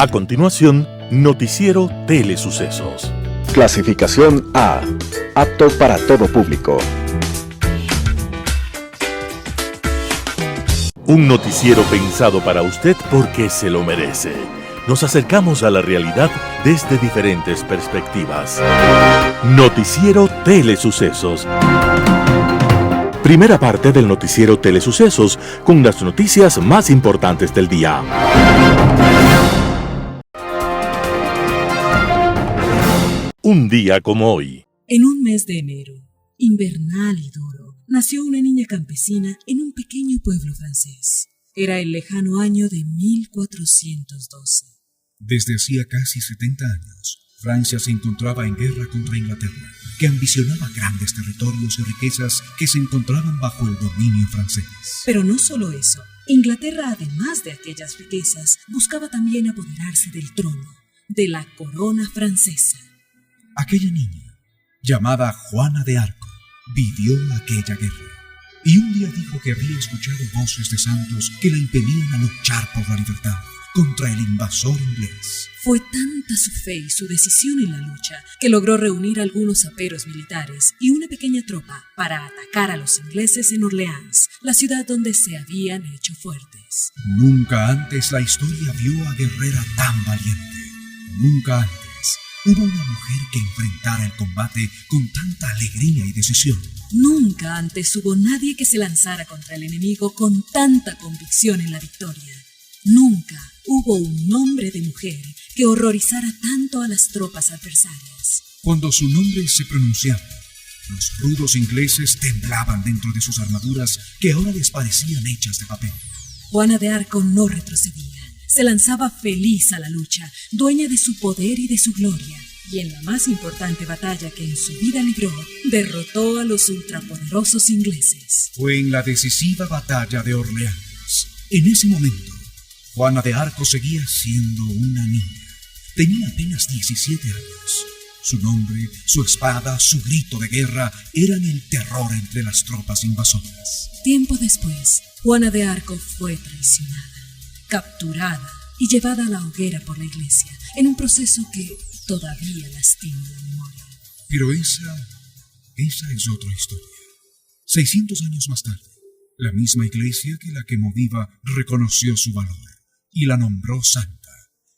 A continuación, Noticiero Telesucesos. Clasificación A. Apto para todo público. Un noticiero pensado para usted porque se lo merece. Nos acercamos a la realidad desde diferentes perspectivas. Noticiero Telesucesos. Primera parte del Noticiero Telesucesos, con las noticias más importantes del día. Un día como hoy. En un mes de enero, invernal y duro, nació una niña campesina en un pequeño pueblo francés. Era el lejano año de 1412. Desde hacía casi 70 años, Francia se encontraba en guerra contra Inglaterra, que ambicionaba grandes territorios y riquezas que se encontraban bajo el dominio francés. Pero no solo eso. Inglaterra, además de aquellas riquezas, buscaba también apoderarse del trono, de la corona francesa. Aquella niña, llamada Juana de Arco, vivió aquella guerra. Y un día dijo que había escuchado voces de santos que la impelían a luchar por la libertad contra el invasor inglés. Fue tanta su fe y su decisión en la lucha que logró reunir algunos aperos militares y una pequeña tropa para atacar a los ingleses en Orleans, la ciudad donde se habían hecho fuertes. Nunca antes la historia vio a guerrera tan valiente. Nunca antes hubo una mujer que enfrentara el combate con tanta alegría y decisión. Nunca antes hubo nadie que se lanzara contra el enemigo con tanta convicción en la victoria. Nunca hubo un nombre de mujer que horrorizara tanto a las tropas adversarias. Cuando su nombre se pronunciaba, los rudos ingleses temblaban dentro de sus armaduras que ahora les parecían hechas de papel. Juana de Arco no retrocedía. Se lanzaba feliz a la lucha, dueña de su poder y de su gloria. Y en la más importante batalla que en su vida libró, derrotó a los ultrapoderosos ingleses. Fue en la decisiva batalla de Orleans. En ese momento, Juana de Arco seguía siendo una niña. Tenía apenas 17 años. Su nombre, su espada, su grito de guerra eran el terror entre las tropas invasoras. Tiempo después, Juana de Arco fue traicionada, capturada y llevada a la hoguera por la iglesia, en un proceso que todavía lastima la memoria. Pero esa es otra historia. 600 años más tarde, la misma iglesia que la quemó viva reconoció su valor y la nombró santa,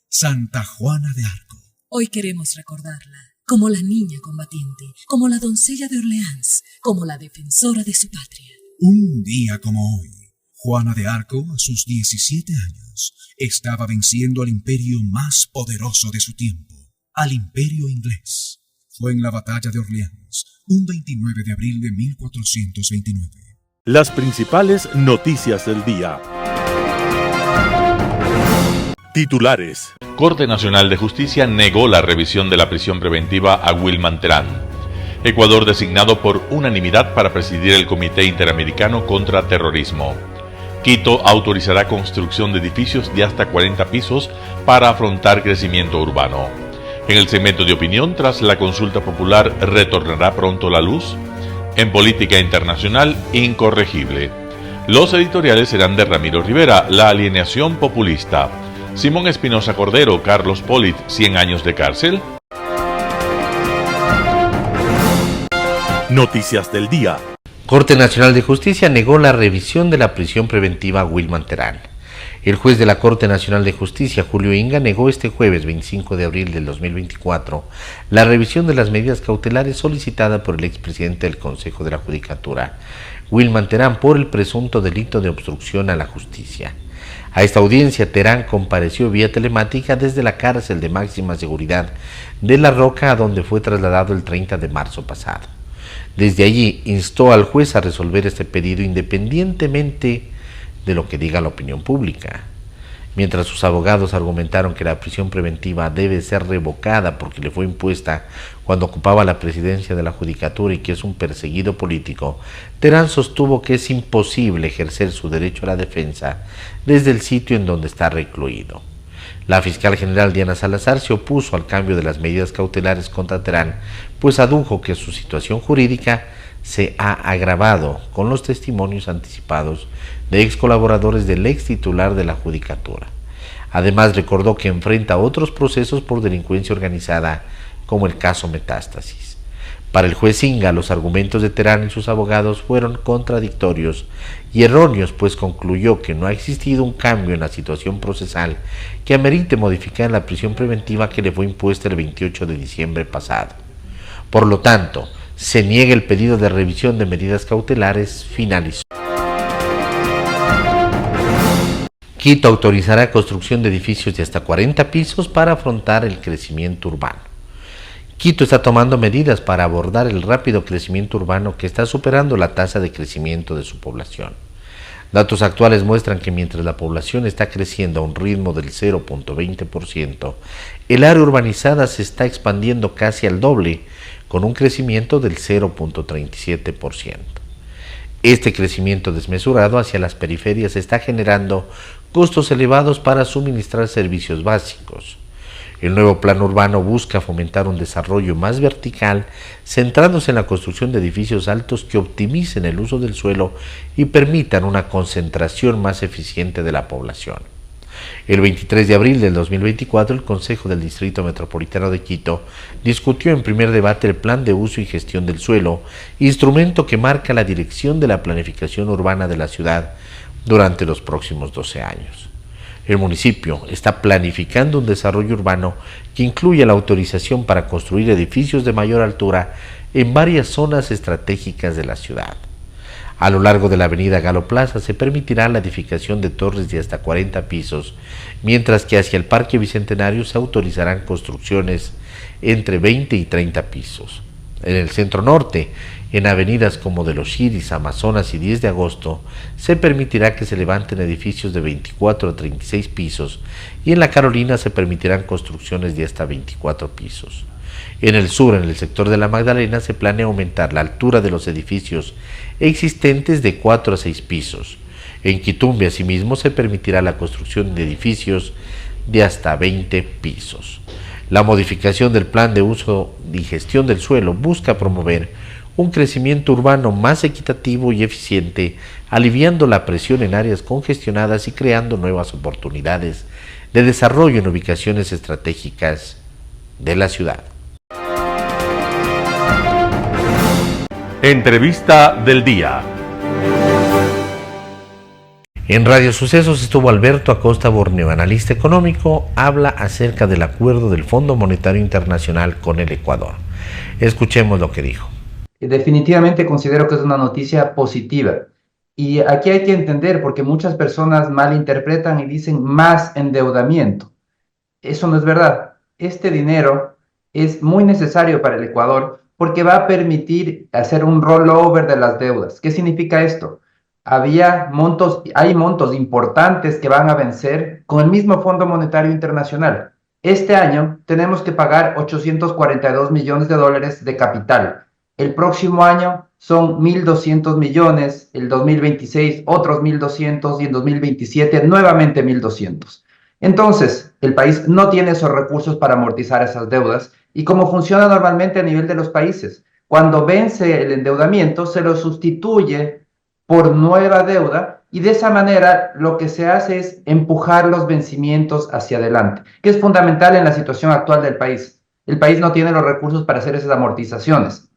Santa Juana de Arco. Hoy queremos recordarla como la niña combatiente, como la doncella de Orleans, como la defensora de su patria. Un día como hoy, Juana de Arco, a sus 17 años, estaba venciendo al imperio más poderoso de su tiempo, al imperio inglés. Fue en la batalla de Orleans, un 29 de abril de 1429. Las principales noticias del día. Titulares. Corte Nacional de Justicia negó la revisión de la prisión preventiva a Wilman Terán. Ecuador designado por unanimidad para presidir el Comité Interamericano contra Terrorismo. Quito autorizará construcción de edificios de hasta 40 pisos para afrontar crecimiento urbano. En el segmento de opinión, tras la consulta popular, ¿retornará pronto la luz? En política internacional, incorregible. Los editoriales serán de Ramiro Rivera, La alienación populista. Simón Espinosa Cordero, Carlos Polit, 100 años de cárcel. Noticias del día. Corte Nacional de Justicia negó la revisión de la prisión preventiva a Wilman Terán. El juez de la Corte Nacional de Justicia, Julio Inga, negó este jueves 25 de abril del 2024 la revisión de las medidas cautelares solicitada por el expresidente del Consejo de la Judicatura, Wilman Terán, por el presunto delito de obstrucción a la justicia. A esta audiencia, Terán compareció vía telemática desde la cárcel de máxima seguridad de La Roca, a donde fue trasladado el 30 de marzo pasado. Desde allí instó al juez a resolver este pedido independientemente de lo que diga la opinión pública. Mientras sus abogados argumentaron que la prisión preventiva debe ser revocada porque le fue impuesta cuando ocupaba la presidencia de la Judicatura y que es un perseguido político, Terán sostuvo que es imposible ejercer su derecho a la defensa desde el sitio en donde está recluido. La fiscal general Diana Salazar se opuso al cambio de las medidas cautelares contra Terán, pues adujo que su situación jurídica se ha agravado con los testimonios anticipados de ex colaboradores del ex titular de la Judicatura. Además, recordó que enfrenta otros procesos por delincuencia organizada, como el caso Metástasis. Para el juez Inga, los argumentos de Terán y sus abogados fueron contradictorios y erróneos, pues concluyó que no ha existido un cambio en la situación procesal que amerite modificar la prisión preventiva que le fue impuesta el 28 de diciembre pasado. Por lo tanto, se niega el pedido de revisión de medidas cautelares, finalizó. Quito autorizará construcción de edificios de hasta 40 pisos para afrontar el crecimiento urbano. Quito está tomando medidas para abordar el rápido crecimiento urbano que está superando la tasa de crecimiento de su población. Datos actuales muestran que mientras la población está creciendo a un ritmo del 0.20%, el área urbanizada se está expandiendo casi al doble, con un crecimiento del 0.37%. Este crecimiento desmesurado hacia las periferias está generando costos elevados para suministrar servicios básicos. El nuevo plan urbano busca fomentar un desarrollo más vertical, centrándose en la construcción de edificios altos que optimicen el uso del suelo y permitan una concentración más eficiente de la población. El 23 de abril del 2024, el Consejo del Distrito Metropolitano de Quito discutió en primer debate el Plan de Uso y Gestión del Suelo, instrumento que marca la dirección de la planificación urbana de la ciudad durante los próximos 12 años. El municipio está planificando un desarrollo urbano que incluye la autorización para construir edificios de mayor altura en varias zonas estratégicas de la ciudad. A lo largo de la avenida Galo Plaza se permitirá la edificación de torres de hasta 40 pisos, mientras que hacia el Parque Bicentenario se autorizarán construcciones entre 20 y 30 pisos. En el centro norte, en avenidas como de los Chiris, Amazonas y 10 de agosto, se permitirá que se levanten edificios de 24 a 36 pisos y en la Carolina se permitirán construcciones de hasta 24 pisos. En el sur, en el sector de la Magdalena, se planea aumentar la altura de los edificios existentes de 4 a 6 pisos. En Quitumbe, asimismo, se permitirá la construcción de edificios de hasta 20 pisos. La modificación del plan de uso y gestión del suelo busca promover un crecimiento urbano más equitativo y eficiente, aliviando la presión en áreas congestionadas y creando nuevas oportunidades de desarrollo en ubicaciones estratégicas de la ciudad. Entrevista del día. En Radio Sucesos estuvo Alberto Acosta Borneo, analista económico, habla acerca del acuerdo del Fondo Monetario Internacional con el Ecuador. Escuchemos lo que dijo. Definitivamente considero que es una noticia positiva. Y aquí hay que entender, porque muchas personas malinterpretan y dicen más endeudamiento. Eso no es verdad. Este dinero es muy necesario para el Ecuador porque va a permitir hacer un rollover de las deudas. ¿Qué significa esto? Hay montos importantes que van a vencer con el mismo Fondo Monetario Internacional. Este año tenemos que pagar 842 millones de dólares de capital. El próximo año son 1.200 millones, el 2026 otros 1.200 y en 2027 nuevamente 1.200. Entonces, el país no tiene esos recursos para amortizar esas deudas y como funciona normalmente a nivel de los países, cuando vence el endeudamiento se lo sustituye por nueva deuda y de esa manera lo que se hace es empujar los vencimientos hacia adelante, que es fundamental en la situación actual del país. El país no tiene los recursos para hacer esas amortizaciones.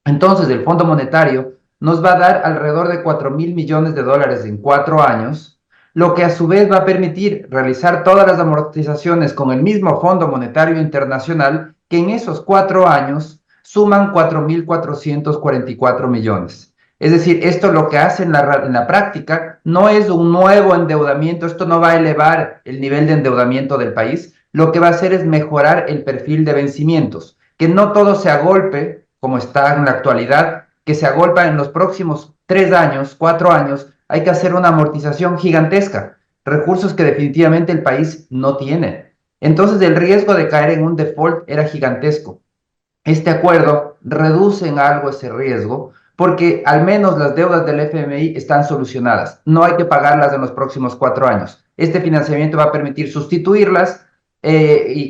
Entonces, el Fondo Monetario nos va a dar alrededor de 4.000 millones de dólares en 4 años, lo que a su vez va a permitir realizar todas las amortizaciones con el mismo Fondo Monetario Internacional, que en esos 4 años suman 4.444 millones. Es decir, esto lo que hace en la práctica no es un nuevo endeudamiento, esto no va a elevar el nivel de endeudamiento del país, lo que va a hacer es mejorar el perfil de vencimientos, que no todo se agolpe, como está en la actualidad, que se agolpa en los próximos 3 años, 4 años, hay que hacer una amortización gigantesca, recursos que definitivamente el país no tiene. Entonces el riesgo de caer en un default era gigantesco. Este acuerdo reduce en algo ese riesgo, porque al menos las deudas del FMI están solucionadas. No hay que pagarlas en los próximos 4 años. Este financiamiento va a permitir sustituirlas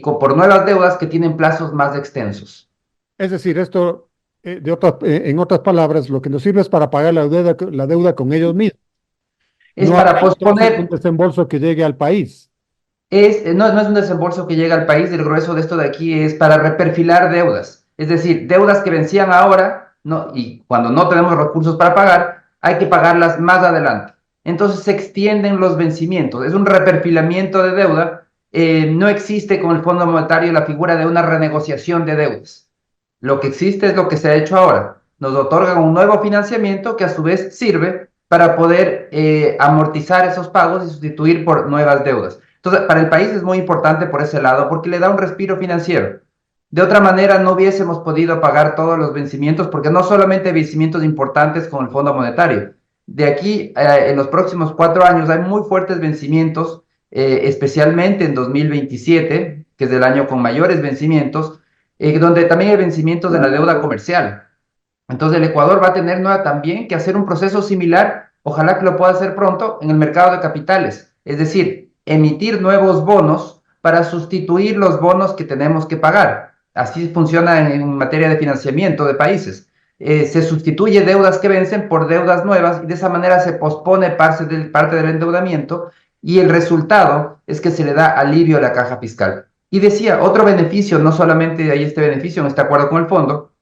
por nuevas deudas que tienen plazos más extensos. Es decir, esto, en otras palabras, lo que nos sirve es para pagar la deuda con ellos mismos. Es no para hay entonces posponer un desembolso que llegue al país. no es un desembolso que llega al país, el grueso de esto de aquí es para reperfilar deudas. Es decir, deudas que vencían ahora, ¿no? Y cuando no tenemos recursos para pagar, hay que pagarlas más adelante. Entonces se extienden los vencimientos. Es un reperfilamiento de deuda. No existe con el Fondo Monetario la figura de una renegociación de deudas. Lo que existe es lo que se ha hecho ahora. Nos otorgan un nuevo financiamiento que a su vez sirve para poder amortizar esos pagos y sustituir por nuevas deudas. Entonces, para el país es muy importante por ese lado porque le da un respiro financiero. De otra manera, no hubiésemos podido pagar todos los vencimientos porque no solamente vencimientos importantes con el Fondo Monetario. De aquí, en los próximos 4 años, hay muy fuertes vencimientos, especialmente en 2027, que es el año con mayores vencimientos, donde también hay vencimientos de la deuda comercial. Entonces, el Ecuador va a tener también que hacer un proceso similar, ojalá que lo pueda hacer pronto, en el mercado de capitales. Es decir, emitir nuevos bonos para sustituir los bonos que tenemos que pagar. Así funciona en materia de financiamiento de países. Se sustituye deudas que vencen por deudas nuevas y de esa manera se pospone parte del endeudamiento y el resultado es que se le da alivio a la caja fiscal. Y decía, otro beneficio, no solamente hay este beneficio en este acuerdo con el fondo,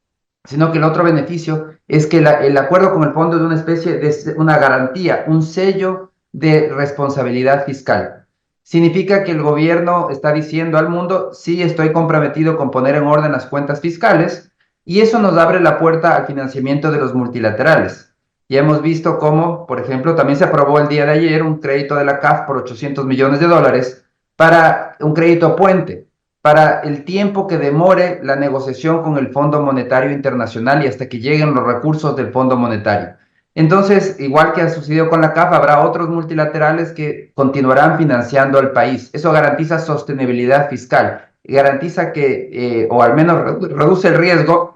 sino que el otro beneficio es que el acuerdo con el fondo es una especie de una garantía, un sello de responsabilidad fiscal. Significa que el gobierno está diciendo al mundo, sí, estoy comprometido con poner en orden las cuentas fiscales, y eso nos abre la puerta al financiamiento de los multilaterales. Ya hemos visto cómo, por ejemplo, también se aprobó el día de ayer un crédito de la CAF por $800 millones para un crédito puente, para el tiempo que demore la negociación con el Fondo Monetario Internacional y hasta que lleguen los recursos del Fondo Monetario. Entonces, igual que ha sucedido con la CAF, habrá otros multilaterales que continuarán financiando al país. Eso garantiza sostenibilidad fiscal, garantiza que, o al menos reduce el riesgo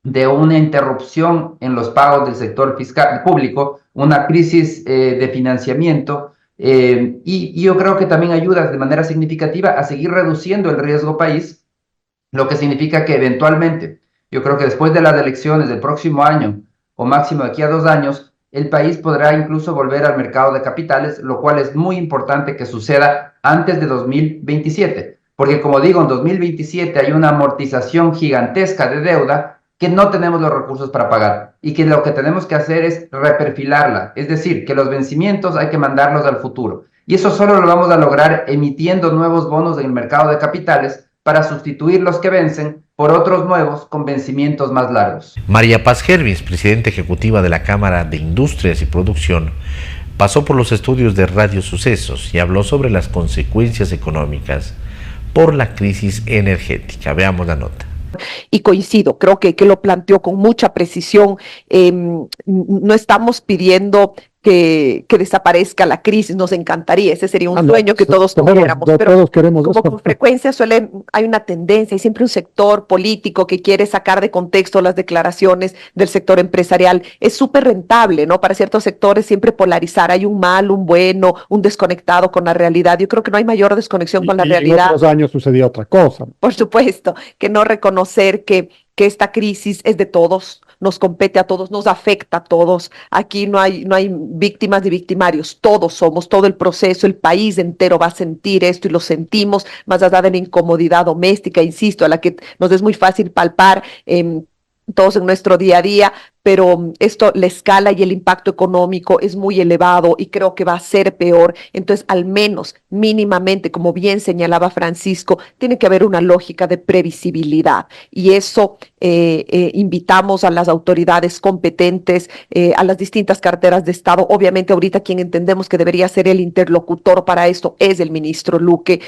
de una interrupción en los pagos del sector fiscal público, una crisis de financiamiento, y yo creo que también ayuda de manera significativa a seguir reduciendo el riesgo país, lo que significa que eventualmente, yo creo que después de las elecciones del próximo año, o máximo de aquí a 2 años, el país podrá incluso volver al mercado de capitales, lo cual es muy importante que suceda antes de 2027, porque como digo, en 2027 hay una amortización gigantesca de deuda que no tenemos los recursos para pagar y que lo que tenemos que hacer es reperfilarla, es decir, que los vencimientos hay que mandarlos al futuro. Y eso solo lo vamos a lograr emitiendo nuevos bonos en el mercado de capitales para sustituir los que vencen por otros nuevos con vencimientos más largos. María Paz Gervis, presidenta ejecutiva de la Cámara de Industrias y Producción, pasó por los estudios de Radio Sucesos y habló sobre las consecuencias económicas por la crisis energética. Veamos la nota. Y coincido, creo que lo planteó con mucha precisión. No estamos pidiendo que desaparezca la crisis, nos encantaría, ese sería un sueño que todos tuviéramos, pero todos queremos como con frecuencia hay una tendencia, hay siempre un sector político que quiere sacar de contexto las declaraciones del sector empresarial. Es súper rentable, ¿no? Para ciertos sectores siempre polarizar, hay un mal, un bueno, un desconectado con la realidad. Yo creo que no hay mayor desconexión con la realidad. En otros años sucedía otra cosa. Por supuesto, que no reconocer que esta crisis es de todos, nos compete a todos, nos afecta a todos. Aquí no hay víctimas ni victimarios, todos somos, todo el proceso, el país entero va a sentir esto y lo sentimos, más allá de la incomodidad doméstica, insisto, a la que nos es muy fácil palpar todos en nuestro día a día, pero la escala y el impacto económico es muy elevado y creo que va a ser peor. Entonces, al menos mínimamente, como bien señalaba Francisco, tiene que haber una lógica de previsibilidad y eso invitamos a las autoridades competentes, a las distintas carteras de Estado. Obviamente, ahorita quien entendemos que debería ser el interlocutor para esto es el ministro Luque,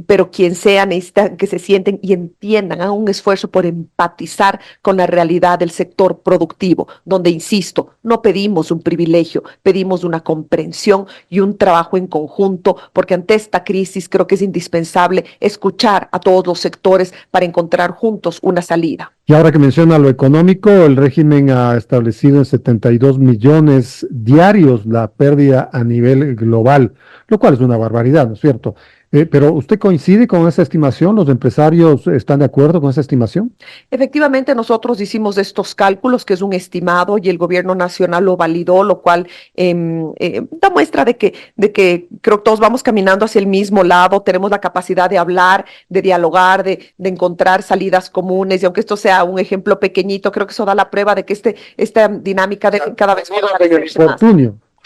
pero quien sea necesita que se sienten y entiendan, hagan un esfuerzo por empatizar con la realidad del sector productivo, donde, insisto, no pedimos un privilegio, pedimos una comprensión y un trabajo en conjunto, porque ante esta crisis creo que es indispensable escuchar a todos los sectores para encontrar juntos una salida. Y ahora que menciona lo económico, el régimen ha establecido en 72 millones diarios la pérdida a nivel global, lo cual es una barbaridad, ¿no es cierto? Pero ¿usted coincide con esa estimación? ¿Los empresarios están de acuerdo con esa estimación? Efectivamente, nosotros hicimos estos cálculos, que es un estimado, y el gobierno nacional lo validó, lo cual da muestra de que creo que todos vamos caminando hacia el mismo lado, tenemos la capacidad de hablar, de dialogar, de encontrar salidas comunes, y aunque esto sea un ejemplo pequeñito, creo que eso da la prueba de que esta dinámica de cada vez más.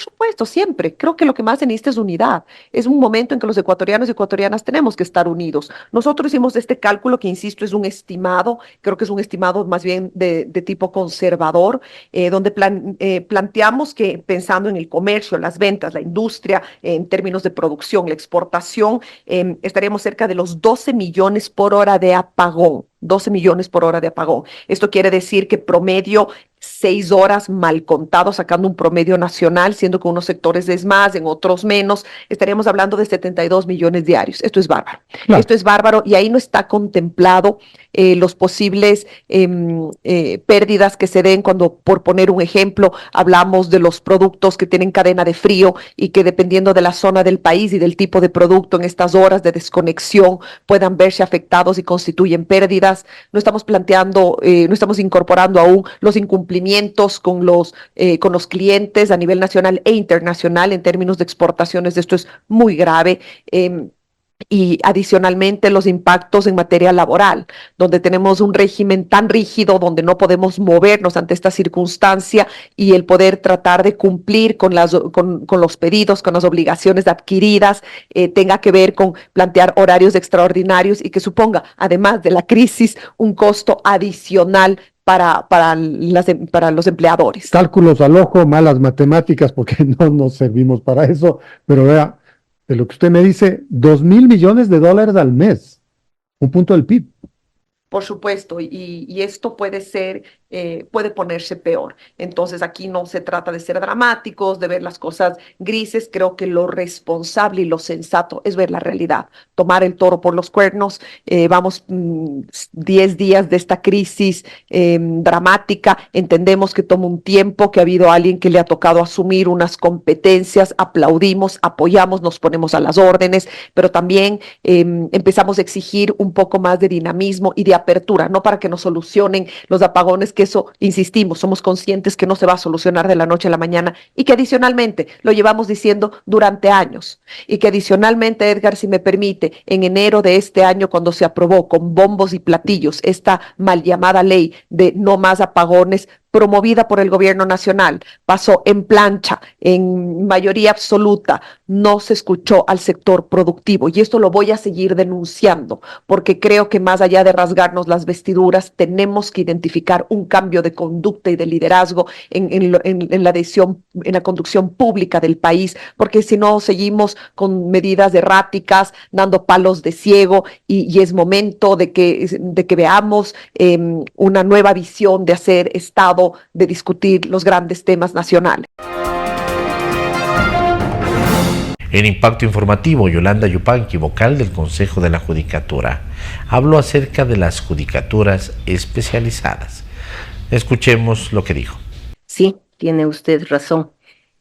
Por supuesto, siempre. Creo que lo que más se necesita es unidad. Es un momento en que los ecuatorianos y ecuatorianas tenemos que estar unidos. Nosotros hicimos este cálculo que, insisto, es un estimado, creo que es un estimado más bien de tipo conservador, donde planteamos que, pensando en el comercio, las ventas, la industria, en términos de producción, la exportación, estaríamos cerca de los 12 millones por hora de apagón. 12 millones por hora de apagón. Esto quiere decir que promedio 6 horas mal contado, sacando un promedio nacional, siendo que unos sectores es más, en otros menos, estaríamos hablando de 72 millones diarios. Esto es bárbaro. Claro. Esto es bárbaro, y ahí no está contemplado los posibles pérdidas que se den cuando, por poner un ejemplo, hablamos de los productos que tienen cadena de frío y que, dependiendo de la zona del país y del tipo de producto, en estas horas de desconexión puedan verse afectados y constituyen pérdidas. No estamos planteando, no estamos incorporando aún los incumplimientos con los clientes a nivel nacional e internacional en términos de exportaciones. Esto es muy grave. Y adicionalmente los impactos en materia laboral, donde tenemos un régimen tan rígido, donde no podemos movernos ante esta circunstancia, y el poder tratar de cumplir con los pedidos, con las obligaciones adquiridas, tenga que ver con plantear horarios extraordinarios y que suponga, además de la crisis, un costo adicional para los empleadores. Cálculos al ojo, malas matemáticas, porque no nos servimos para eso, pero vea, de lo que usted me dice, $2,000 millones al mes, un punto del PIB. Por supuesto, y esto puede ponerse peor. Entonces, aquí no se trata de ser dramáticos, de ver las cosas grises. Creo que lo responsable y lo sensato es ver la realidad, tomar el toro por los cuernos. Vamos 10 días de esta crisis dramática. Entendemos que toma un tiempo, que ha habido alguien que le ha tocado asumir unas competencias. Aplaudimos, apoyamos, nos ponemos a las órdenes, pero también empezamos a exigir un poco más de dinamismo y de apertura, no para que nos solucionen los apagones, que eso, insistimos, somos conscientes que no se va a solucionar de la noche a la mañana, y que adicionalmente lo llevamos diciendo durante años, y que adicionalmente, Edgar, si me permite, en enero de este año, cuando se aprobó con bombos y platillos esta mal llamada ley de no más apagones, promovida por el gobierno nacional, pasó en plancha, en mayoría absoluta, no se escuchó al sector productivo, y esto lo voy a seguir denunciando, porque creo que más allá de rasgarnos las vestiduras, tenemos que identificar un cambio de conducta y de liderazgo en la decisión, en la conducción pública del país, porque si no seguimos con medidas erráticas, dando palos de ciego, y es momento de que veamos una nueva visión de hacer Estado, de discutir los grandes temas nacionales. En Impacto Informativo, Yolanda Yupanqui, vocal del Consejo de la Judicatura, habló acerca de las judicaturas especializadas. Escuchemos lo que dijo. Sí, tiene usted razón.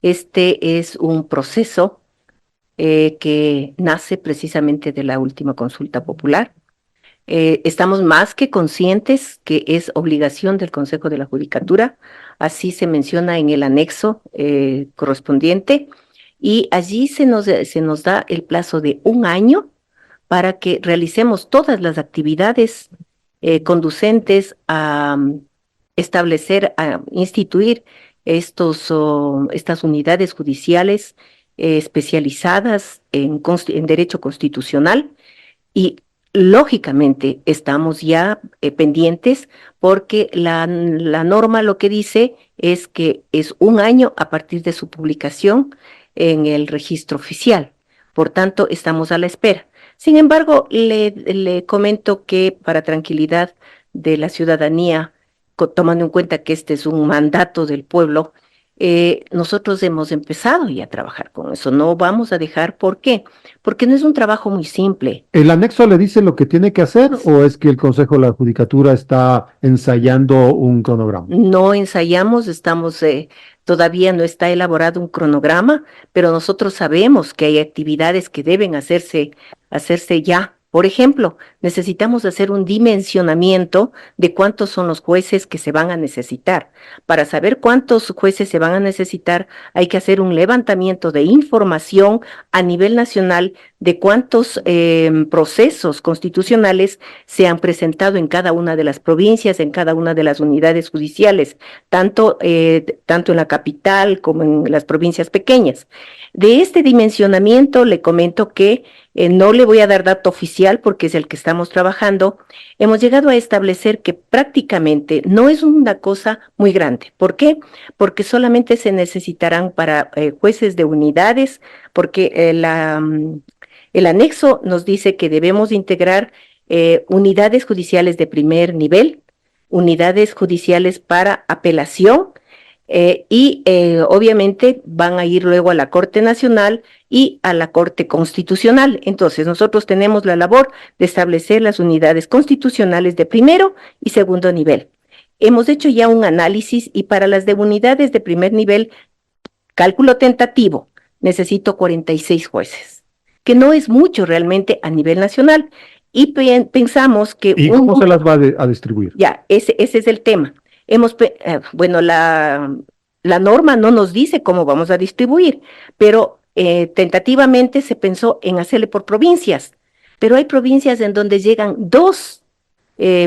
Este es un proceso que nace precisamente de la última consulta popular. Estamos más que conscientes que es obligación del Consejo de la Judicatura, así se menciona en el anexo correspondiente, y allí se nos da el plazo de 1 año para que realicemos todas las actividades conducentes a establecer, a instituir estas unidades judiciales especializadas en derecho constitucional. Y lógicamente estamos ya pendientes, porque la norma lo que dice es que es 1 año a partir de su publicación en el registro oficial. Por tanto, estamos a la espera. Sin embargo, le comento que, para tranquilidad de la ciudadanía, tomando en cuenta que este es un mandato del pueblo, nosotros hemos empezado ya a trabajar con eso. No vamos a dejar. ¿Por qué? Porque no es un trabajo muy simple. ¿El anexo le dice lo que tiene que hacer, o es que el Consejo de la Judicatura está ensayando un cronograma? No ensayamos, todavía no está elaborado un cronograma, pero nosotros sabemos que hay actividades que deben hacerse hacerse ya. Por ejemplo, necesitamos hacer un dimensionamiento de cuántos son los jueces que se van a necesitar. Para saber cuántos jueces se van a necesitar, hay que hacer un levantamiento de información a nivel nacional de cuántos procesos constitucionales se han presentado en cada una de las provincias, en cada una de las unidades judiciales, tanto en la capital como en las provincias pequeñas. De este dimensionamiento le comento que no le voy a dar dato oficial porque es el que estamos trabajando. Hemos llegado a establecer que prácticamente no es una cosa muy grande. ¿Por qué? Porque solamente se necesitarán para jueces de unidades, porque el anexo nos dice que debemos integrar unidades judiciales de primer nivel, unidades judiciales para apelación, obviamente van a ir luego a la Corte Nacional y a la Corte Constitucional. Entonces, nosotros tenemos la labor de establecer las unidades constitucionales de primero y segundo nivel. Hemos hecho ya un análisis y para las de unidades de primer nivel, cálculo tentativo, necesito 46 jueces, que no es mucho realmente a nivel nacional. Y pensamos que... ¿Y cómo se las va a distribuir? Ya, ese es el tema. Bueno, la norma no nos dice cómo vamos a distribuir, pero tentativamente se pensó en hacerle por provincias, pero hay provincias en donde llegan 2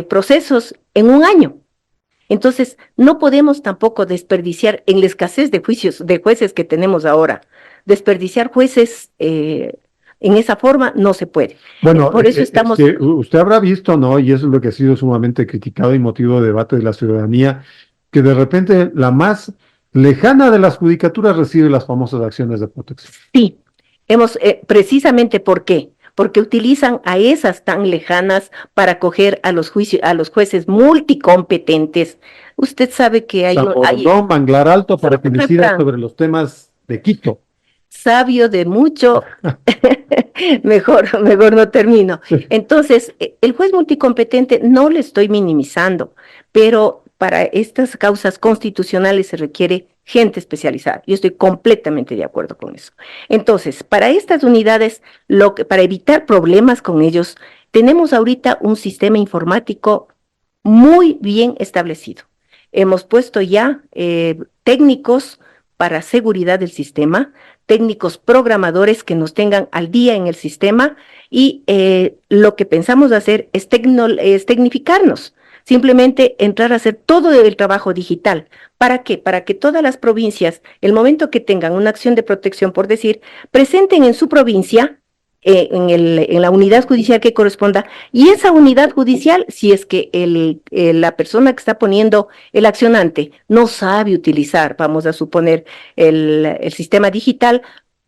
procesos en un año. Entonces, no podemos tampoco desperdiciar en la escasez de jueces que tenemos ahora, desperdiciar jueces en esa forma no se puede. Bueno, por eso estamos... usted habrá visto, ¿no? Y eso es lo que ha sido sumamente criticado y motivo de debate de la ciudadanía, que de repente la más lejana de las judicaturas recibe las famosas acciones de protección. Sí, precisamente ¿por qué? Porque utilizan a esas tan lejanas para acoger a los jueces multicompetentes. Usted sabe que hay... No, manglar alto para que decida sobre los temas de Quito. Sabio de mucho, mejor no termino. Entonces, el juez multicompetente no le estoy minimizando, pero para estas causas constitucionales se requiere gente especializada. Yo estoy completamente de acuerdo con eso. Entonces, para estas unidades, para evitar problemas con ellos, tenemos ahorita un sistema informático muy bien establecido. Hemos puesto ya técnicos para seguridad del sistema, técnicos programadores que nos tengan al día en el sistema y lo que pensamos hacer es tecnificarnos, simplemente entrar a hacer todo el trabajo digital. ¿Para qué? Para que todas las provincias, el momento que tengan una acción de protección, por decir, presenten en su provincia, en la unidad judicial que corresponda, y esa unidad judicial, si es que la persona que está poniendo el accionante no sabe utilizar, vamos a suponer, el sistema digital,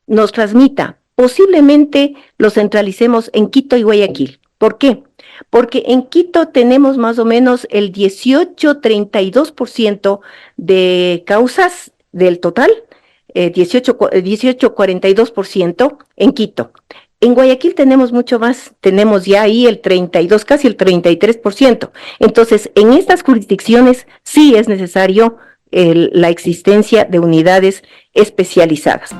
nos transmita. Posiblemente lo centralicemos en Quito y Guayaquil. ¿Por qué? Porque en Quito tenemos más o menos el 18-32% de causas del total, 18-42% en Quito. En Guayaquil tenemos mucho más, tenemos ya ahí el 32, casi el 33%. Entonces, en estas jurisdicciones sí es necesario la existencia de unidades especializadas.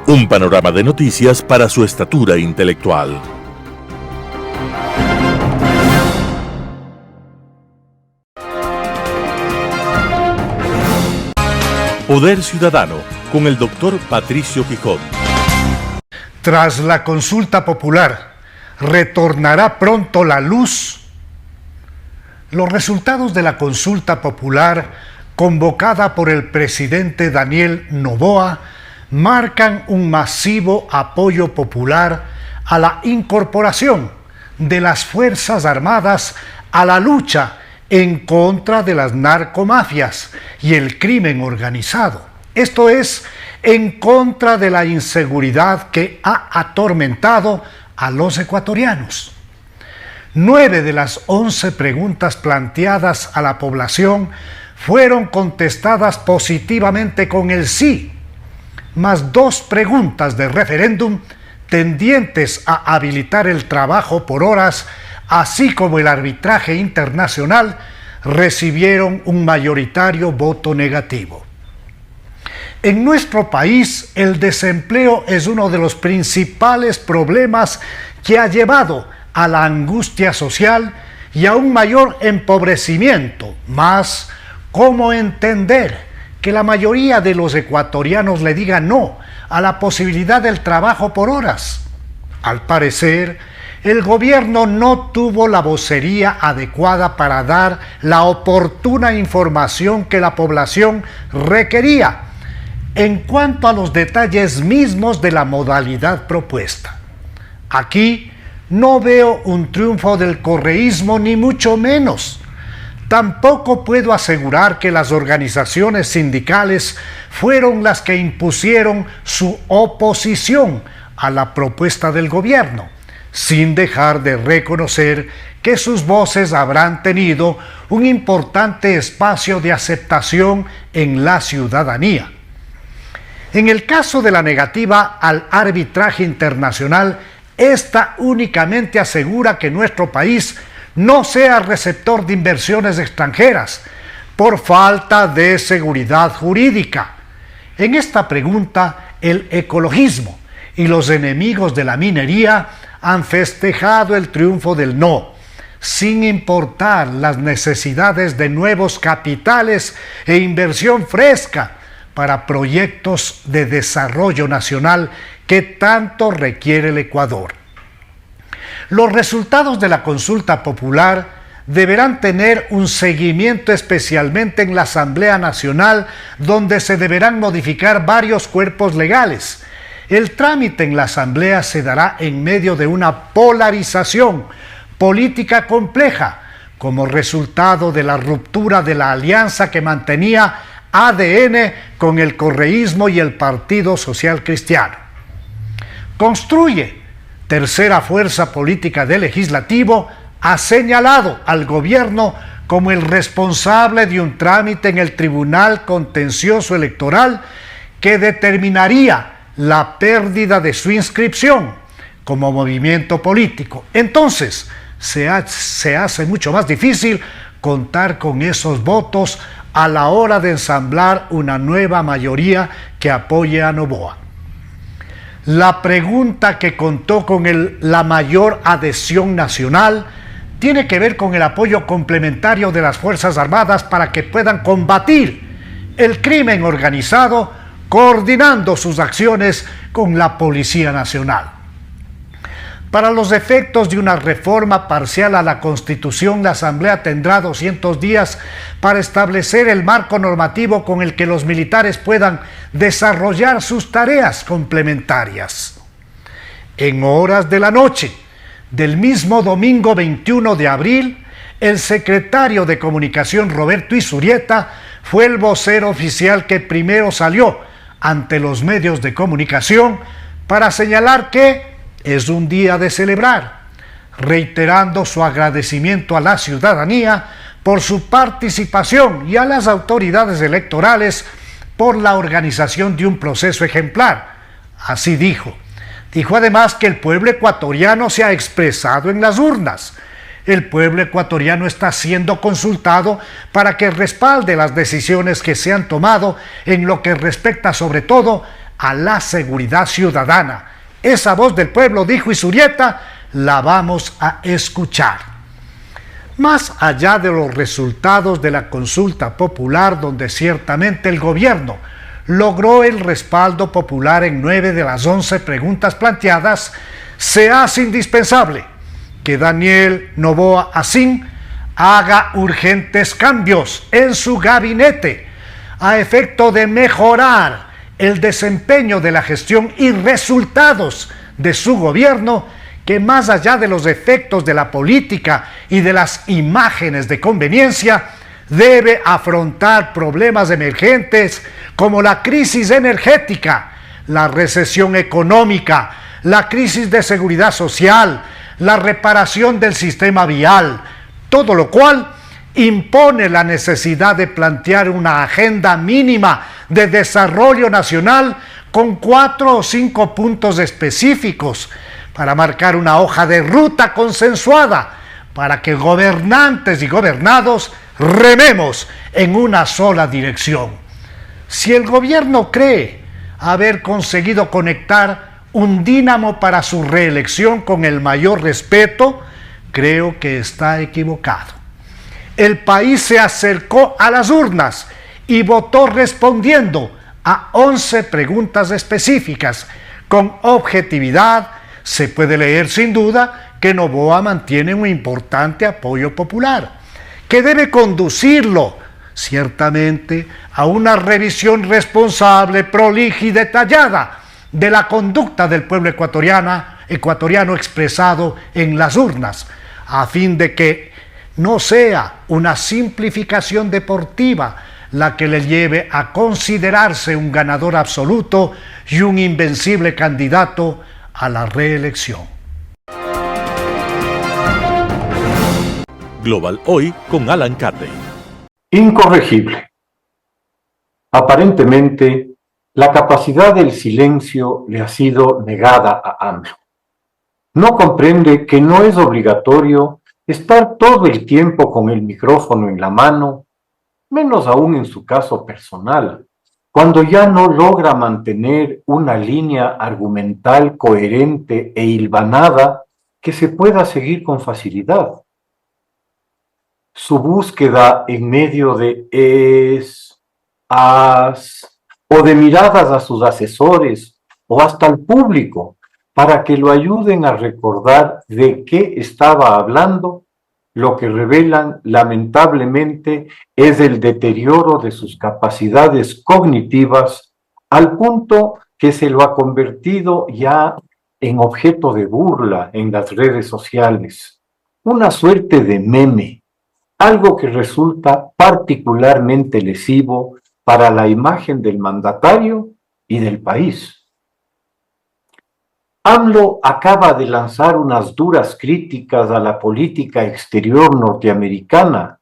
Un panorama de noticias para su estatura intelectual. Poder Ciudadano, con el doctor Patricio Gijón. Tras la consulta popular, ¿retornará pronto la luz? Los resultados de la consulta popular, convocada por el presidente Daniel Noboa, marcan un masivo apoyo popular a la incorporación de las Fuerzas Armadas a la lucha en contra de las narcomafias y el crimen organizado. Esto es, en contra de la inseguridad que ha atormentado a los ecuatorianos. 9 de las 11 preguntas planteadas a la población fueron contestadas positivamente con el sí, más 2 preguntas de referéndum tendientes a habilitar el trabajo por horas, así como el arbitraje internacional, recibieron un mayoritario voto negativo. En nuestro país, el desempleo es uno de los principales problemas que ha llevado a la angustia social y a un mayor empobrecimiento. Mas, ¿cómo entender que la mayoría de los ecuatorianos le diga no a la posibilidad del trabajo por horas? Al parecer, el gobierno no tuvo la vocería adecuada para dar la oportuna información que la población requería en cuanto a los detalles mismos de la modalidad propuesta. Aquí no veo un triunfo del correísmo, ni mucho menos. Tampoco puedo asegurar que las organizaciones sindicales fueron las que impusieron su oposición a la propuesta del gobierno, sin dejar de reconocer que sus voces habrán tenido un importante espacio de aceptación en la ciudadanía. En el caso de la negativa al arbitraje internacional, esta únicamente asegura que nuestro país no sea receptor de inversiones extranjeras por falta de seguridad jurídica. En esta pregunta, el ecologismo y los enemigos de la minería han festejado el triunfo del no, sin importar las necesidades de nuevos capitales e inversión fresca para proyectos de desarrollo nacional que tanto requiere el Ecuador. Los resultados de la consulta popular deberán tener un seguimiento especialmente en la Asamblea Nacional, donde se deberán modificar varios cuerpos legales. El trámite en la Asamblea se dará en medio de una polarización política compleja, como resultado de la ruptura de la alianza que mantenía ADN con el correísmo y el Partido Social Cristiano. Construye, tercera fuerza política del legislativo, ha señalado al gobierno como el responsable de un trámite en el Tribunal Contencioso Electoral que determinaría la pérdida de su inscripción como movimiento político. Entonces, se hace mucho más difícil contar con esos votos a la hora de ensamblar una nueva mayoría que apoye a Noboa. La pregunta que contó con la mayor adhesión nacional tiene que ver con el apoyo complementario de las Fuerzas Armadas para que puedan combatir el crimen organizado, coordinando sus acciones con la Policía Nacional. Para los efectos de una reforma parcial a la Constitución, la Asamblea tendrá 200 días para establecer el marco normativo con el que los militares puedan desarrollar sus tareas complementarias. En horas de la noche del mismo domingo 21 de abril, el secretario de Comunicación Roberto Izurieta fue el vocero oficial que primero salió ante los medios de comunicación para señalar que es un día de celebrar, reiterando su agradecimiento a la ciudadanía por su participación y a las autoridades electorales por la organización de un proceso ejemplar. Así dijo. Dijo además que el pueblo ecuatoriano se ha expresado en las urnas. El pueblo ecuatoriano está siendo consultado para que respalde las decisiones que se han tomado en lo que respecta sobre todo a la seguridad ciudadana. Esa voz del pueblo, dijo Izurieta, la vamos a escuchar. Más allá de los resultados de la consulta popular, donde ciertamente el gobierno logró el respaldo popular en 9 de las 11 preguntas planteadas, se hace indispensable que Daniel Noboa Asín haga urgentes cambios en su gabinete a efecto de mejorar el desempeño de la gestión y resultados de su gobierno, que más allá de los efectos de la política y de las imágenes de conveniencia, debe afrontar problemas emergentes como la crisis energética, la recesión económica, la crisis de seguridad social, la reparación del sistema vial, todo lo cual impone la necesidad de plantear una agenda mínima de desarrollo nacional con 4 o 5 puntos específicos para marcar una hoja de ruta consensuada para que gobernantes y gobernados rememos en una sola dirección. Si el gobierno cree haber conseguido conectar un dínamo para su reelección con el mayor respeto, creo que está equivocado. El país se acercó a las urnas y votó respondiendo a 11 preguntas específicas. Con objetividad se puede leer sin duda que Noboa mantiene un importante apoyo popular, que debe conducirlo ciertamente a una revisión responsable, prolija y detallada de la conducta del pueblo ecuatoriano expresado en las urnas, a fin de que no sea una simplificación deportiva la que le lleve a considerarse un ganador absoluto y un invencible candidato a la reelección. Global Hoy con Alan Carney. Incorregible. Aparentemente, la capacidad del silencio le ha sido negada a AMLO. No comprende que no es obligatorio estar todo el tiempo con el micrófono en la mano, menos aún en su caso personal, cuando ya no logra mantener una línea argumental coherente e hilvanada que se pueda seguir con facilidad. Su búsqueda en medio de o de miradas a sus asesores o hasta al público para que lo ayuden a recordar de qué estaba hablando, lo que revelan lamentablemente es el deterioro de sus capacidades cognitivas al punto que se lo ha convertido ya en objeto de burla en las redes sociales, una suerte de meme, algo que resulta particularmente lesivo para la imagen del mandatario y del país. AMLO acaba de lanzar unas duras críticas a la política exterior norteamericana,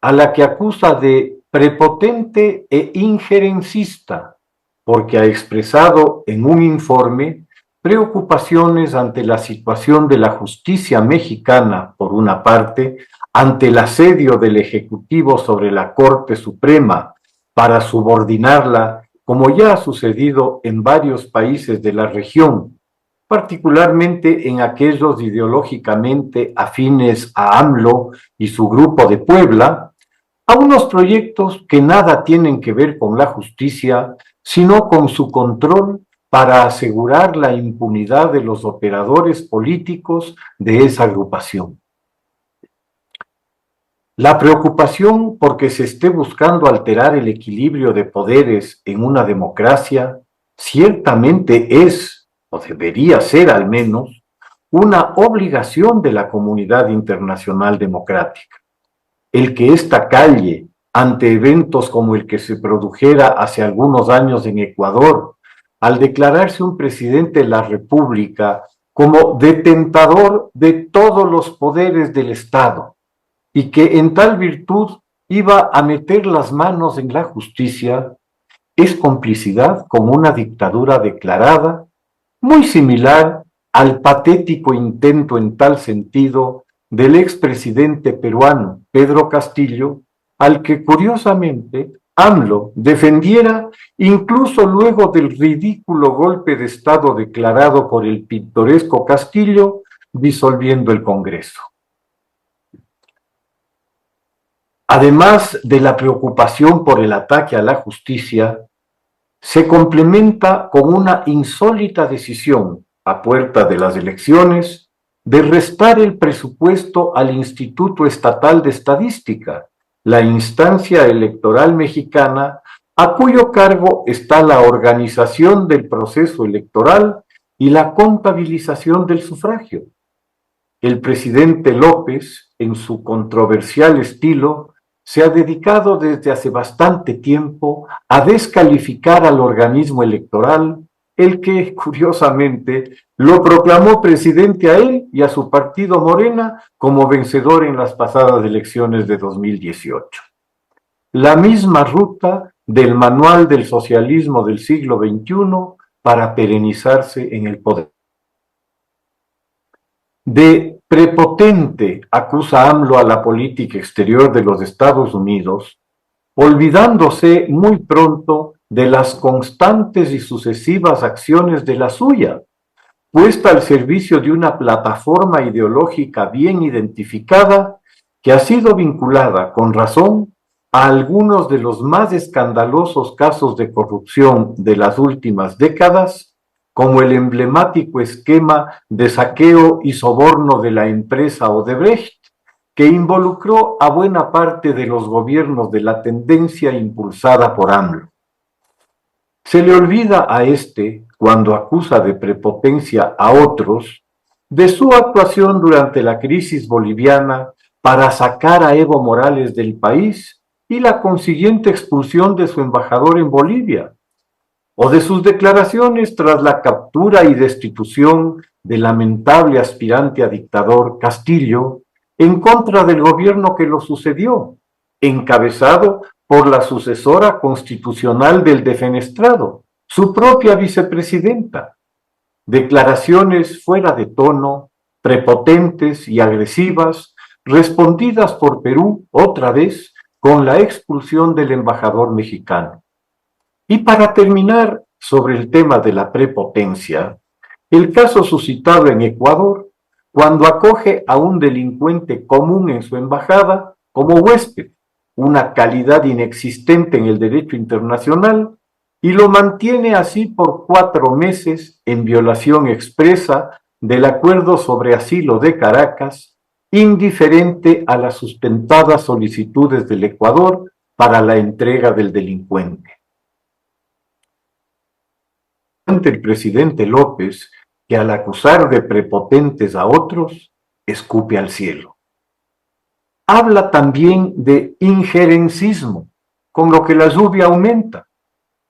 a la que acusa de prepotente e injerencista, porque ha expresado en un informe preocupaciones ante la situación de la justicia mexicana, por una parte, ante el asedio del Ejecutivo sobre la Corte Suprema para subordinarla, como ya ha sucedido en varios países de la región, particularmente en aquellos ideológicamente afines a AMLO y su grupo de Puebla, a unos proyectos que nada tienen que ver con la justicia, sino con su control para asegurar la impunidad de los operadores políticos de esa agrupación. La preocupación porque se esté buscando alterar el equilibrio de poderes en una democracia ciertamente es, o debería ser al menos, una obligación de la comunidad internacional democrática. El que esta calle, ante eventos como el que se produjera hace algunos años en Ecuador, al declararse un presidente de la República como detentador de todos los poderes del Estado, y que en tal virtud iba a meter las manos en la justicia, es complicidad con una dictadura declarada, muy similar al patético intento en tal sentido del expresidente peruano Pedro Castillo, al que curiosamente AMLO defendiera incluso luego del ridículo golpe de Estado declarado por el pintoresco Castillo, disolviendo el Congreso. Además de la preocupación por el ataque a la justicia, se complementa con una insólita decisión, a puerta de las elecciones, de restar el presupuesto al Instituto Estatal de Estadística, la instancia electoral mexicana, a cuyo cargo está la organización del proceso electoral y la contabilización del sufragio. El presidente López, en su controversial estilo, se ha dedicado desde hace bastante tiempo a descalificar al organismo electoral, el que, curiosamente, lo proclamó presidente a él y a su partido Morena como vencedor en las pasadas elecciones de 2018. La misma ruta del manual del socialismo del siglo XXI para perenizarse en el poder. De prepotente acusa AMLO a la política exterior de los Estados Unidos, olvidándose muy pronto de las constantes y sucesivas acciones de la suya, puesta al servicio de una plataforma ideológica bien identificada que ha sido vinculada, con razón, a algunos de los más escandalosos casos de corrupción de las últimas décadas, como el emblemático esquema de saqueo y soborno de la empresa Odebrecht, que involucró a buena parte de los gobiernos de la tendencia impulsada por AMLO. Se le olvida a este, cuando acusa de prepotencia a otros, de su actuación durante la crisis boliviana para sacar a Evo Morales del país y la consiguiente expulsión de su embajador en Bolivia, o de sus declaraciones tras la captura y destitución del lamentable aspirante a dictador Castillo en contra del gobierno que lo sucedió, encabezado por la sucesora constitucional del defenestrado, su propia vicepresidenta. Declaraciones fuera de tono, prepotentes y agresivas, respondidas por Perú, otra vez, con la expulsión del embajador mexicano. Y para terminar sobre el tema de la prepotencia, el caso suscitado en Ecuador, cuando acoge a un delincuente común en su embajada como huésped, una calidad inexistente en el derecho internacional, y lo mantiene así por 4 meses en violación expresa del Acuerdo sobre Asilo de Caracas, indiferente a las sustentadas solicitudes del Ecuador para la entrega del delincuente. Ante el presidente López, que al acusar de prepotentes a otros, escupe al cielo. Habla también de injerencismo, con lo que la lluvia aumenta.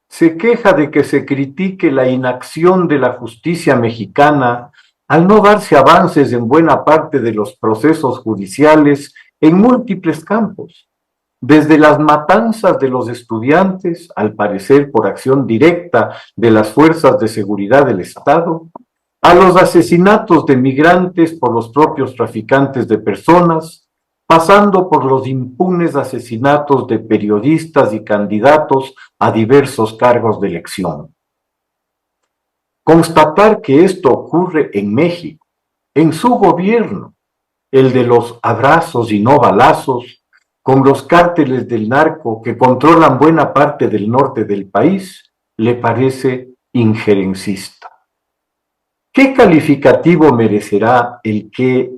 Se queja de que se critique la inacción de la justicia mexicana al no darse avances en buena parte de los procesos judiciales en múltiples campos, desde las matanzas de los estudiantes, al parecer por acción directa de las fuerzas de seguridad del Estado, a los asesinatos de migrantes por los propios traficantes de personas, pasando por los impunes asesinatos de periodistas y candidatos a diversos cargos de elección. Constatar que esto ocurre en México, en su gobierno, el de los abrazos y no balazos, con los cárteles del narco que controlan buena parte del norte del país, le parece injerencista. ¿Qué calificativo merecerá el que,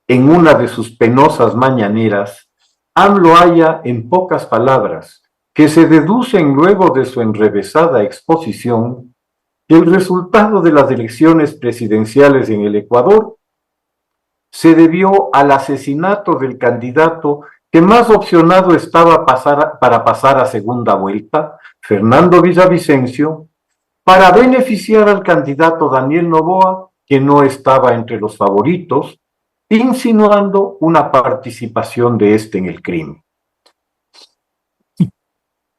en una de sus penosas mañaneras, AMLO haya, en pocas palabras, que se deducen luego de su enrevesada exposición, que el resultado de las elecciones presidenciales en el Ecuador se debió al asesinato del candidato que más opcionado estaba para pasar a segunda vuelta, Fernando Villavicencio, para beneficiar al candidato Daniel Noboa, que no estaba entre los favoritos, insinuando una participación de este en el crimen.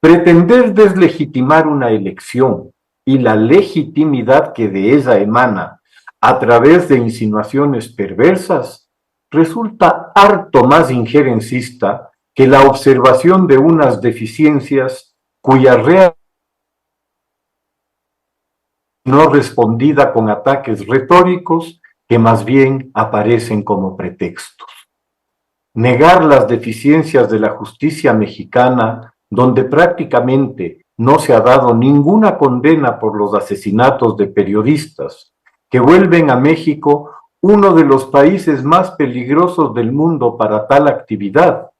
Pretender deslegitimar una elección y la legitimidad que de ella emana a través de insinuaciones perversas resulta harto más injerencista que la observación de unas deficiencias cuya real no respondida con ataques retóricos que más bien aparecen como pretextos. Negar las deficiencias de la justicia mexicana, donde prácticamente no se ha dado ninguna condena por los asesinatos de periodistas, que vuelven a México uno de los países más peligrosos del mundo para tal actividad,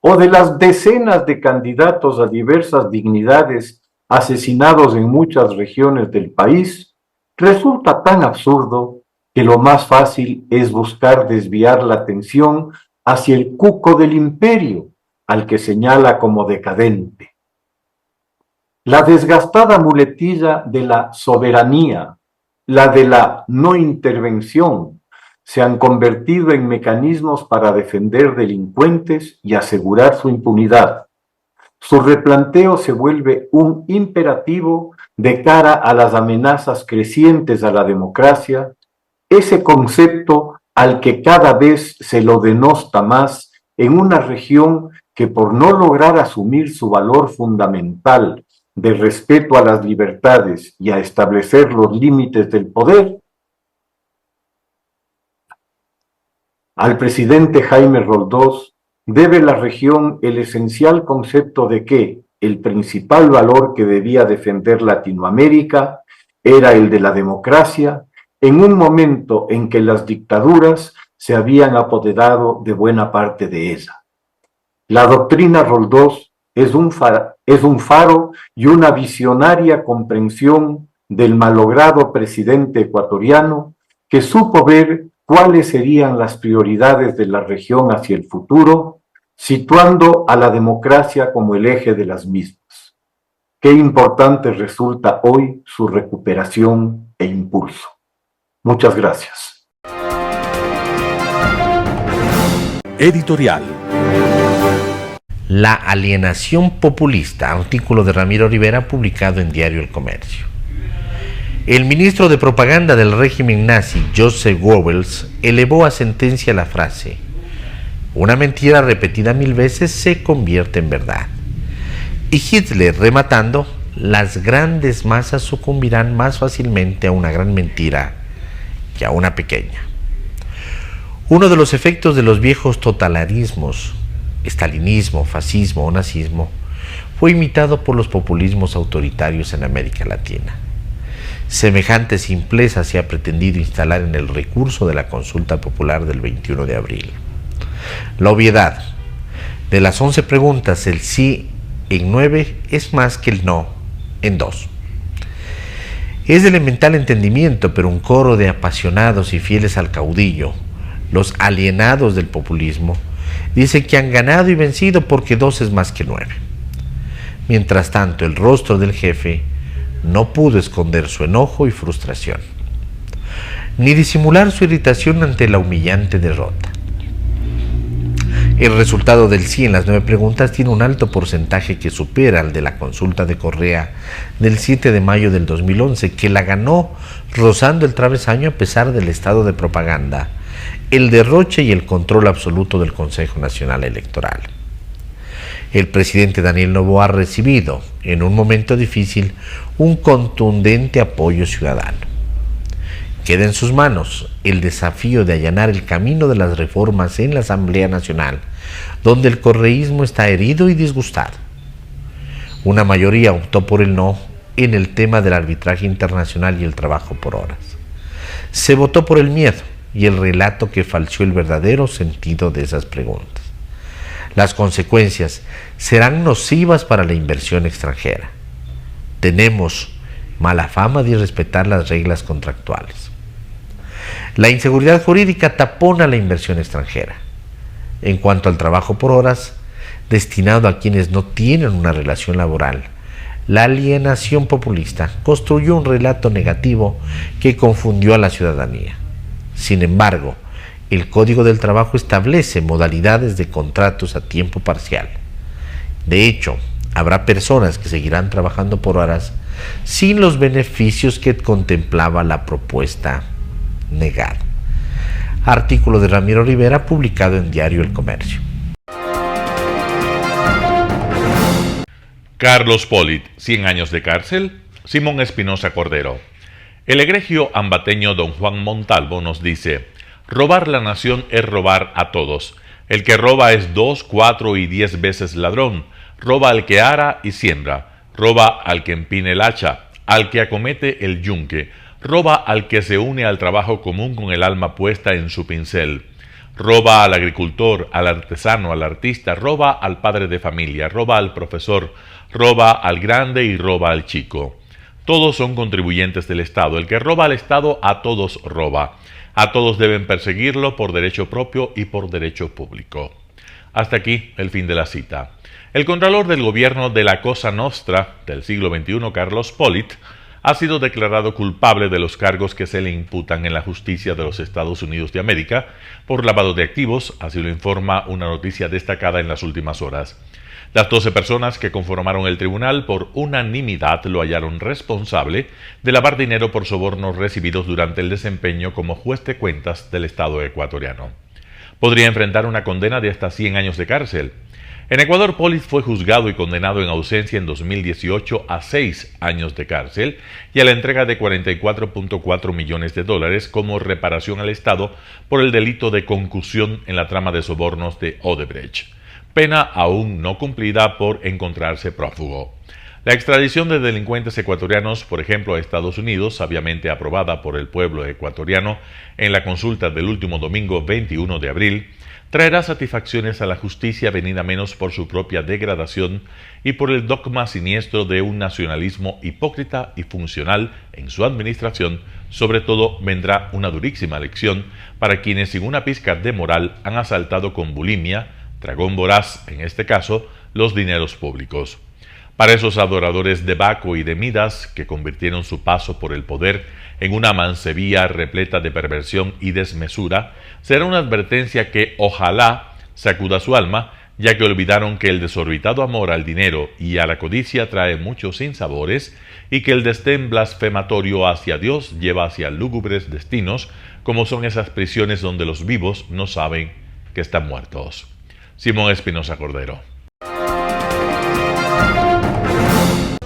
o de las decenas de candidatos a diversas dignidades asesinados en muchas regiones del país, resulta tan absurdo que lo más fácil es buscar desviar la atención hacia el cuco del imperio, al que señala como decadente. La desgastada muletilla de la soberanía, la de la no intervención, se han convertido en mecanismos para defender delincuentes y asegurar su impunidad. Su replanteo se vuelve un imperativo de cara a las amenazas crecientes a la democracia, ese concepto al que cada vez se lo denosta más en una región que por no lograr asumir su valor fundamental de respeto a las libertades y a establecer los límites del poder, al presidente Jaime Roldós debe la región el esencial concepto de que el principal valor que debía defender Latinoamérica era el de la democracia, en un momento en que las dictaduras se habían apoderado de buena parte de ella. La doctrina Roldós es un faro y una visionaria comprensión del malogrado presidente ecuatoriano que supo ver cuáles serían las prioridades de la región hacia el futuro, situando a la democracia como el eje de las mismas. Qué importante resulta hoy su recuperación e impulso. Muchas gracias. Editorial. La alienación populista, artículo de Ramiro Rivera publicado en Diario El Comercio. El ministro de propaganda del régimen nazi, Joseph Goebbels, elevó a sentencia la frase: una mentira repetida 1000 veces se convierte en verdad. Y Hitler, rematando, las grandes masas sucumbirán más fácilmente a una gran mentira que a una pequeña. Uno de los efectos de los viejos totalitarismos, estalinismo, fascismo o nazismo, fue imitado por los populismos autoritarios en América Latina. Semejante simpleza se ha pretendido instalar en el recurso de la consulta popular del 21 de abril. La obviedad. De las 11 preguntas, el sí en 9 es más que el no en 2. Es de elemental entendimiento, pero un coro de apasionados y fieles al caudillo, los alienados del populismo, dice que han ganado y vencido porque 2 es más que 9. Mientras tanto, el rostro del jefe no pudo esconder su enojo y frustración, ni disimular su irritación ante la humillante derrota. El resultado del sí en las 9 preguntas tiene un alto porcentaje que supera al de la consulta de Correa del 7 de mayo del 2011, que la ganó rozando el travesaño a pesar del estado de propaganda, el derroche y el control absoluto del Consejo Nacional Electoral. El presidente Daniel Noboa ha recibido, en un momento difícil, un contundente apoyo ciudadano. Queda en sus manos el desafío de allanar el camino de las reformas en la Asamblea Nacional, donde el correísmo está herido y disgustado. Una mayoría optó por el no en el tema del arbitraje internacional y el trabajo por horas. Se votó por el miedo y el relato que falseó el verdadero sentido de esas preguntas. Las consecuencias serán nocivas para la inversión extranjera. Tenemos mala fama de irrespetar las reglas contractuales. La inseguridad jurídica tapona la inversión extranjera. En cuanto al trabajo por horas, destinado a quienes no tienen una relación laboral, la alienación populista construyó un relato negativo que confundió a la ciudadanía. Sin embargo, el Código del Trabajo establece modalidades de contratos a tiempo parcial. De hecho, habrá personas que seguirán trabajando por horas sin los beneficios que contemplaba la propuesta negada. Artículo de Ramiro Rivera publicado en Diario El Comercio. Carlos Polit, 100 años de cárcel. Simón Espinosa Cordero. El egregio ambateño don Juan Montalvo nos dice: robar la nación es robar a todos. El que roba es 2, 4 y 10 veces ladrón. Roba al que ara y siembra. Roba al que empina el hacha, al que acomete el yunque. Roba al que se une al trabajo común con el alma puesta en su pincel. Roba al agricultor, al artesano, al artista. Roba al padre de familia. Roba al profesor. Roba al grande y roba al chico. Todos son contribuyentes del Estado. El que roba al Estado a todos roba. A todos deben perseguirlo por derecho propio y por derecho público. Hasta aquí el fin de la cita. El contralor del gobierno de la Cosa Nostra del siglo XXI, Carlos Polit, ha sido declarado culpable de los cargos que se le imputan en la justicia de los Estados Unidos de América por lavado de activos, así lo informa una noticia destacada en las últimas horas. Las 12 personas que conformaron el tribunal por unanimidad lo hallaron responsable de lavar dinero por sobornos recibidos durante el desempeño como juez de cuentas del Estado ecuatoriano. Podría enfrentar una condena de hasta 100 años de cárcel. En Ecuador, Polis fue juzgado y condenado en ausencia en 2018 a 6 años de cárcel y a la entrega de $44.4 millones como reparación al Estado por el delito de concusión en la trama de sobornos de Odebrecht, pena aún no cumplida por encontrarse prófugo. La extradición de delincuentes ecuatorianos, por ejemplo, a Estados Unidos, sabiamente aprobada por el pueblo ecuatoriano en la consulta del último domingo 21 de abril, traerá satisfacciones a la justicia venida menos por su propia degradación y por el dogma siniestro de un nacionalismo hipócrita y funcional en su administración. Sobre todo vendrá una durísima lección para quienes sin una pizca de moral han asaltado con bulimia, dragón voraz en este caso, los dineros públicos. Para esos adoradores de Baco y de Midas que convirtieron su paso por el poder en una mancebía repleta de perversión y desmesura, será una advertencia que ojalá sacuda su alma, ya que olvidaron que el desorbitado amor al dinero y a la codicia trae muchos sinsabores y que el desdén blasfematorio hacia Dios lleva hacia lúgubres destinos, como son esas prisiones donde los vivos no saben que están muertos. Simón Espinosa Cordero.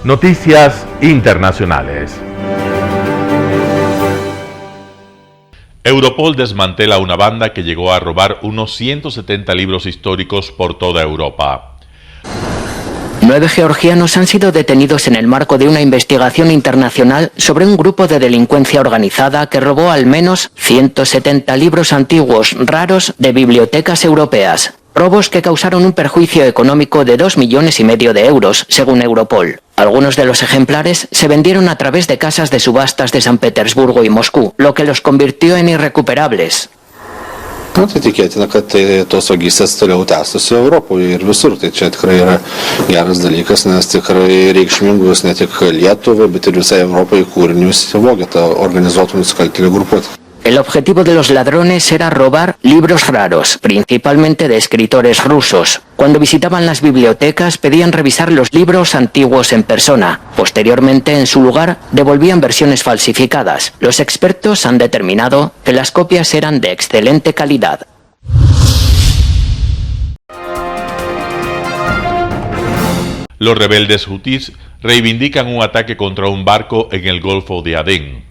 Noticias internacionales. Europol desmantela una banda que llegó a robar unos 170 libros históricos por toda Europa. 9 georgianos han sido detenidos en el marco de una investigación internacional sobre un grupo de delincuencia organizada que robó al menos 170 libros antiguos raros de bibliotecas europeas. Robos que causaron un perjuicio económico de 2,5 millones de euros, según Europol. Algunos de los ejemplares se vendieron a través de casas de subastas de San Petersburgo y Moscú, lo que los convirtió en irrecuperables. Tai tikėtina, kad tos vagystės toliau tęstųsi Europoje ir visur. Tai čia tikrai yra geras dalykas, nes tikrai reikšmingus ne tik Lietuvai, bet ir visai Europai kūrinius vogia ta organizuotų nusikaltėlių grupuotė. El objetivo de los ladrones era robar libros raros, principalmente de escritores rusos. Cuando visitaban las bibliotecas pedían revisar los libros antiguos en persona. Posteriormente, en su lugar, devolvían versiones falsificadas. Los expertos han determinado que las copias eran de excelente calidad. Los rebeldes hutíes reivindican un ataque contra un barco en el Golfo de Adén.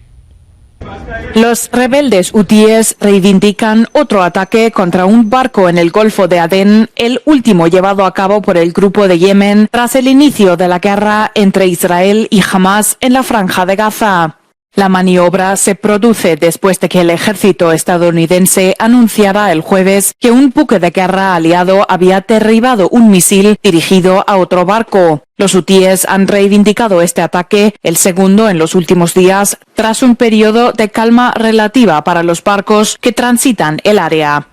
Los rebeldes hutíes reivindican otro ataque contra un barco en el Golfo de Adén, el último llevado a cabo por el grupo de Yemen tras el inicio de la guerra entre Israel y Hamas en la Franja de Gaza. La maniobra se produce después de que el ejército estadounidense anunciara el jueves que un buque de guerra aliado había derribado un misil dirigido a otro barco. Los hutíes han reivindicado este ataque, el segundo en los últimos días, tras un periodo de calma relativa para los barcos que transitan el área.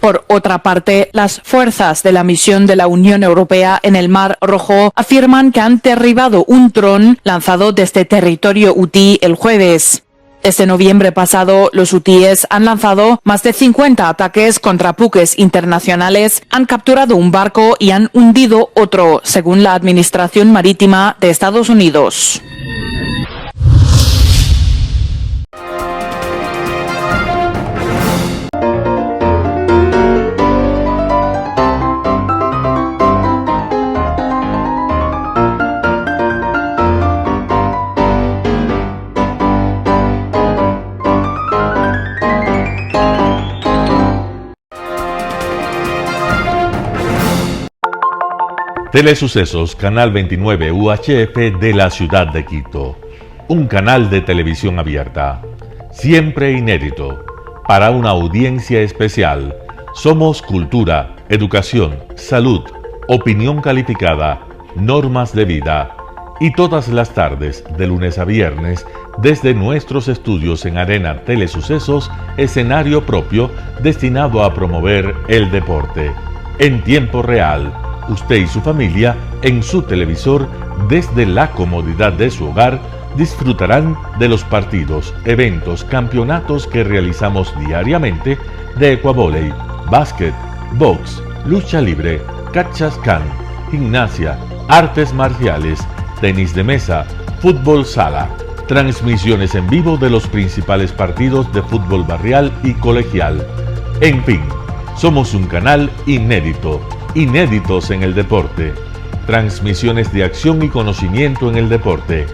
Por otra parte, las fuerzas de la misión de la Unión Europea en el Mar Rojo afirman que han derribado un dron lanzado desde territorio hutí el jueves. Desde noviembre pasado, los hutíes han lanzado más de 50 ataques contra buques internacionales, han capturado un barco y han hundido otro, según la Administración Marítima de Estados Unidos. Telesucesos, Canal 29 UHF de la ciudad de Quito. Un canal de televisión abierta, siempre inédito, para una audiencia especial. Somos cultura, educación, salud, opinión calificada, normas de vida. Y todas las tardes, de lunes a viernes, desde nuestros estudios en Arena Telesucesos, escenario propio destinado a promover el deporte. En tiempo real, usted y su familia, en su televisor, desde la comodidad de su hogar, disfrutarán de los partidos, eventos, campeonatos que realizamos diariamente de ecuavóley, básquet, box, lucha libre, cachascán, gimnasia, artes marciales, tenis de mesa, fútbol sala, transmisiones en vivo de los principales partidos de fútbol barrial y colegial. En fin, somos un canal inédito, Inéditos en el deporte. Transmisiones de acción y conocimiento en el deporte.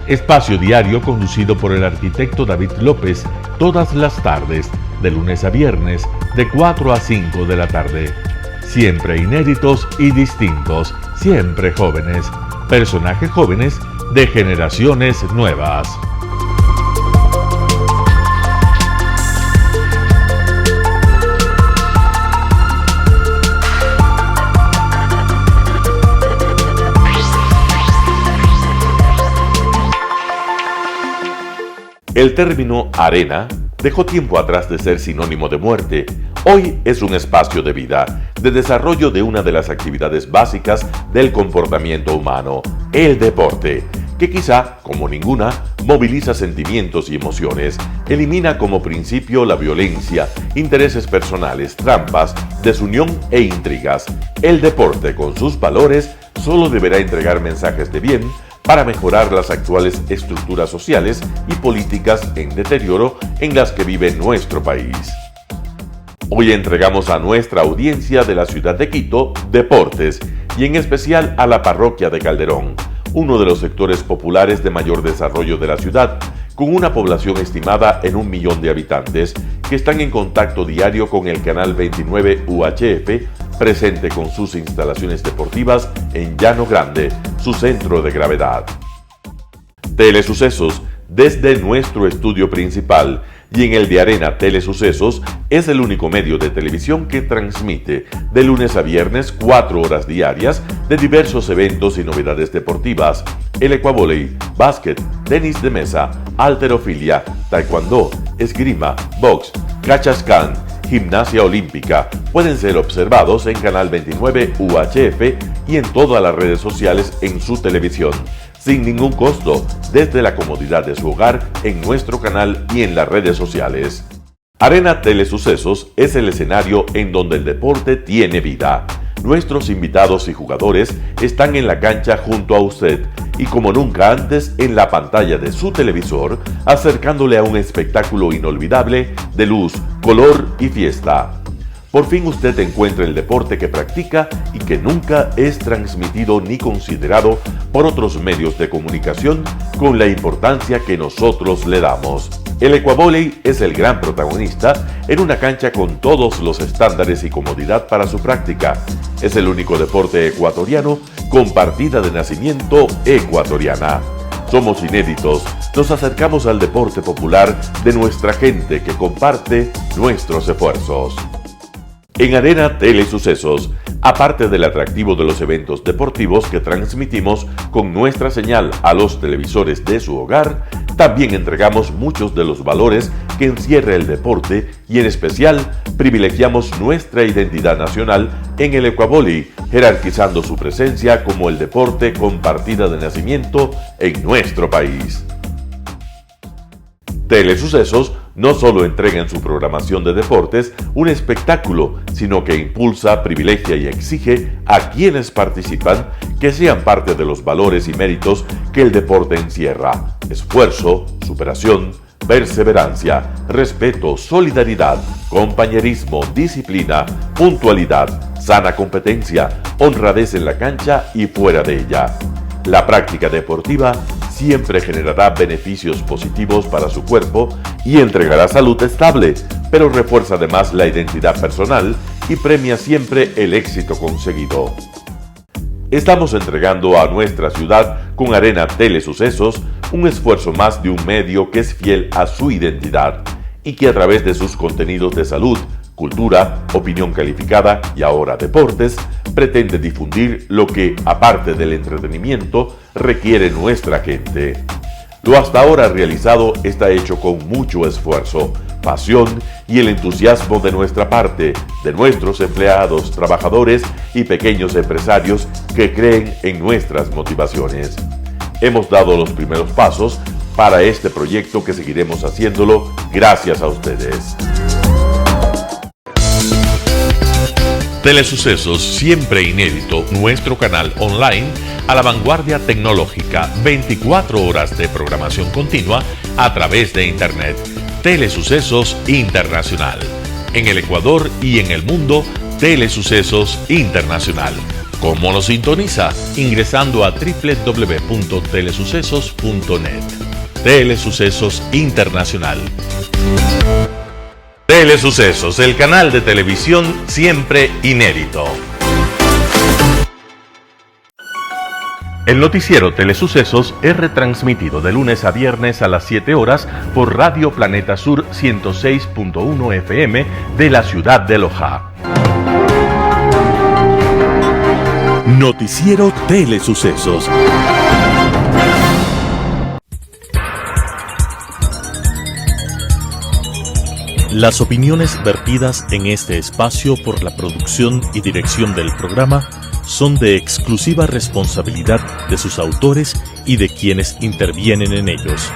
Espacio diario conducido por el arquitecto David López todas las tardes, de lunes a viernes, de 4 a 5 de la tarde. Siempre inéditos y distintos, siempre jóvenes. Personajes jóvenes de generaciones nuevas. El término arena dejó tiempo atrás de ser sinónimo de muerte. Hoy es un espacio de vida, de desarrollo de una de las actividades básicas del comportamiento humano, el deporte, que quizá, como ninguna, moviliza sentimientos y emociones, elimina como principio la violencia, intereses personales, trampas, desunión e intrigas. El deporte, con sus valores, solo deberá entregar mensajes de bien para mejorar las actuales estructuras sociales y políticas en deterioro en las que vive nuestro país. Hoy entregamos a nuestra audiencia de la ciudad de Quito deportes, y en especial a la parroquia de Calderón, uno de los sectores populares de mayor desarrollo de la ciudad, con una población estimada en 1 millón de habitantes, que están en contacto diario con el canal 29 UHF, presente con sus instalaciones deportivas en Llano Grande, su centro de gravedad. Telesucesos, desde nuestro estudio principal y en el de Arena Telesucesos, es el único medio de televisión que transmite de lunes a viernes 4 horas diarias de diversos eventos y novedades deportivas: el ecuavóley, básquet, tenis de mesa, halterofilia, taekwondo, esgrima, box, cachascán, gimnasia olímpica. Pueden ser observados en Canal 29 UHF y en todas las redes sociales en su televisión, sin ningún costo, desde la comodidad de su hogar, en nuestro canal y en las redes sociales. Arena Telesucesos es el escenario en donde el deporte tiene vida. Nuestros invitados y jugadores están en la cancha junto a usted y como nunca antes en la pantalla de su televisor, acercándole a un espectáculo inolvidable de luz, color y fiesta. Por fin usted encuentra el deporte que practica y que nunca es transmitido ni considerado por otros medios de comunicación con la importancia que nosotros le damos. El ecuavóley es el gran protagonista en una cancha con todos los estándares y comodidad para su práctica. Es el único deporte ecuatoriano con partida de nacimiento ecuatoriana. Somos inéditos, nos acercamos al deporte popular de nuestra gente que comparte nuestros esfuerzos. En Arena Telesucesos, aparte del atractivo de los eventos deportivos que transmitimos con nuestra señal a los televisores de su hogar, también entregamos muchos de los valores que encierra el deporte y en especial privilegiamos nuestra identidad nacional en el ecuavóley, jerarquizando su presencia como el deporte con partida de nacimiento en nuestro país. Telesucesos no solo entrega en su programación de deportes un espectáculo, sino que impulsa, privilegia y exige a quienes participan que sean parte de los valores y méritos que el deporte encierra: esfuerzo, superación, perseverancia, respeto, solidaridad, compañerismo, disciplina, puntualidad, sana competencia, honradez en la cancha y fuera de ella. La práctica deportiva siempre generará beneficios positivos para su cuerpo y entregará salud estable, pero refuerza además la identidad personal y premia siempre el éxito conseguido. Estamos entregando a nuestra ciudad con Arena Telesucesos un esfuerzo más de un medio que es fiel a su identidad y que a través de sus contenidos de salud, cultura, opinión calificada y ahora deportes, pretende difundir lo que, aparte del entretenimiento, requiere nuestra gente. Lo hasta ahora realizado está hecho con mucho esfuerzo, pasión y el entusiasmo de nuestra parte, de nuestros empleados, trabajadores y pequeños empresarios que creen en nuestras motivaciones. Hemos dado los primeros pasos para este proyecto que seguiremos haciéndolo gracias a ustedes. Telesucesos, siempre inédito, nuestro canal online a la vanguardia tecnológica, 24 horas de programación continua a través de Internet. Telesucesos Internacional. En el Ecuador y en el mundo, Telesucesos Internacional. ¿Cómo nos sintoniza? Ingresando a www.telesucesos.net. Telesucesos Internacional. Telesucesos, el canal de televisión siempre inédito. El noticiero Telesucesos es retransmitido de lunes a viernes a las 7 horas por Radio Planeta Sur 106.1 FM de la ciudad de Loja. Noticiero Telesucesos. Las opiniones vertidas en este espacio por la producción y dirección del programa son de exclusiva responsabilidad de sus autores y de quienes intervienen en ellos.